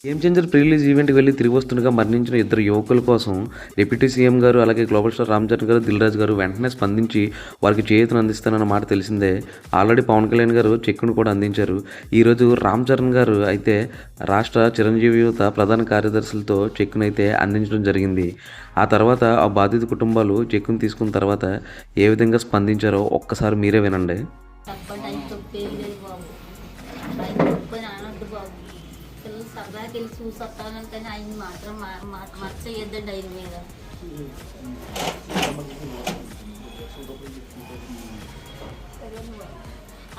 Game changer pre release ఈవెంట్కి వెళ్ళి తిరిగి వస్తుండగా మరణించిన ఇద్దరు యువకుల కోసం డిప్యూటీ సీఎం గారు అలాగే గ్లోబల్ స్టార్ రామ్ చరణ్ గారు దిల్ రాజు గారు వెంటనే స్పందించి వారికి చేయూతను అందిస్తానన్న మాట తెలిసిందే. ఆల్రెడీ పవన్ కళ్యాణ్ గారు చెక్కును కూడా అందించారు. ఈరోజు రామ్ చరణ్ గారు అయితే రాష్ట్ర చిరంజీవి యువత ప్రధాన కార్యదర్శులతో చెక్కును అయితే అందించడం జరిగింది. ఆ తర్వాత ఆ బాధిత కుటుంబాలు చెక్కును తీసుకున్న తర్వాత ఏ విధంగా స్పందించారో ఒక్కసారి మీరే వినండి. సరదాకి వెళ్ళి చూసొస్తాను కానీ ఆయన మాత్రం మర్చేయద్దండి ఆయన మీద.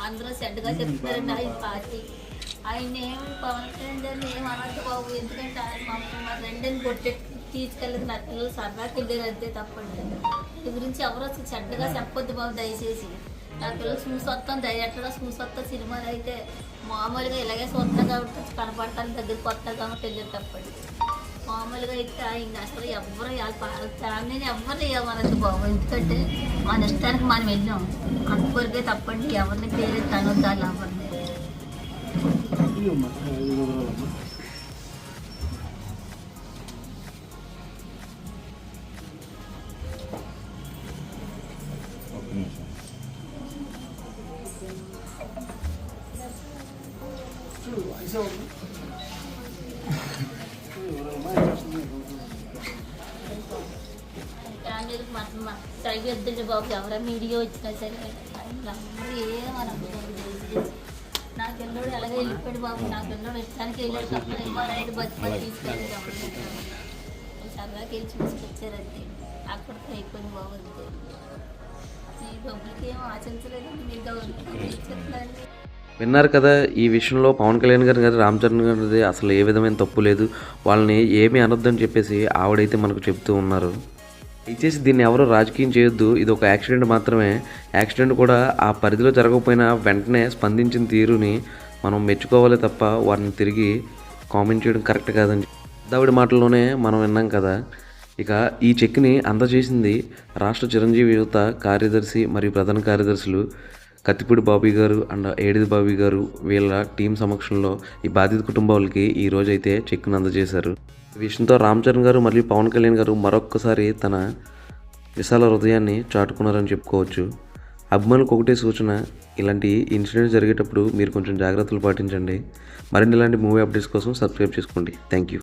అందరూ చెడ్డగా చెప్తారండి ఆయన పార్టీ. ఆయన ఏమి పవన్ కళ్యాణ్ గారిని ఏం అనద్దు బాబు, ఎందుకంటే ఆయన మా రెండని కొట్టే తీసుకెళ్ళదు. నా పిల్లలు సరదాకి వెళ్ళారు అంతే తప్పండి. ఈ గురించి ఎవరు వచ్చి చెడ్డగా చెప్పొద్దు బాబు దయచేసి. నా పిల్లలు చూసొస్తాం ఎట్లా చూసొస్తాం. సినిమాలు అయితే మామూలుగా ఇలాగే చూస్తాం కాబట్టి కనపడతాను, దగ్గరికి వస్తాం కాబట్టి వెళ్ళారు తప్పండి. మామూలుగా అయితే ఆయన అసలు ఎవరు ఫ్యామిలీని ఎవరిని ఏమనద్దు బాబు, ఎందుకంటే మన ఇష్టానికి మనం వెళ్ళాం అంతవరకే తప్పండి. ఎవరిని పేరు తనొద్దాలి ఎవరిని. ఫ్యామిలీకి మాత్రం సరిగ్గా బాబు, ఎవరైనా వీడియో వచ్చినా సరే అందరూ ఏమనదు. నా పిల్లడు ఎలాగో వెళ్ళిపోయాడు బాబు, నా పిల్లడు ఇష్టానికి వెళ్ళాడు తప్ప రైతు బతికి తీసుకెళ్ళి సరదాకి వెళ్ళి చూసుకొచ్చారంతే. అక్కడితో అయిపోయింది బాబు అంతే. ఈ డబ్బులకి ఏమో ఆశించలేదండి, మీరు చెప్తారండి. విన్నారు కదా, ఈ విషయంలో పవన్ కళ్యాణ్ గారు రామ్ చరణ్ గారిది అసలు ఏ విధమైన తప్పు లేదు, వాళ్ళని ఏమీ అనొద్దని చెప్పేసి ఆవిడైతే మనకు చెప్తూ ఉన్నారు. దయచేసి దీన్ని ఎవరో రాజకీయం చేయొద్దు, ఇది ఒక యాక్సిడెంట్ మాత్రమే. యాక్సిడెంట్ కూడా ఆ పరిధిలో జరగకపోయినా వెంటనే స్పందించిన తీరుని మనం మెచ్చుకోవాలి తప్ప వారిని తిరిగి కామెంట్ చేయడం కరెక్ట్ కాదని ఆవిడ మాటల్లోనే మనం విన్నాం కదా. ఇక ఈ చెక్ని అందజేసింది రాష్ట్ర చిరంజీవి యువత కార్యదర్శి మరియు ప్రధాన కార్యదర్శులు కత్తిపూడి బాబీ గారు అండ్ ఏడిది బాబీ గారు. వీళ్ళ టీం సమక్షంలో ఈ బాధిత కుటుంబాలకి ఈ రోజైతే చెక్కును అందజేశారు. ఈ విషయంతో రామ్ చరణ్ గారు మరియు పవన్ కళ్యాణ్ గారు మరొక్కసారి తన విశాల హృదయాన్ని చాటుకున్నారని చెప్పుకోవచ్చు. అభిమానులకు ఒకటే సూచన, ఇలాంటి ఇన్సిడెంట్స్ జరిగేటప్పుడు మీరు కొంచెం జాగ్రత్తలు పాటించండి. మరిన్ని ఇలాంటి మూవీ అప్డేట్స్ కోసం సబ్స్క్రైబ్ చేసుకోండి. Thank you.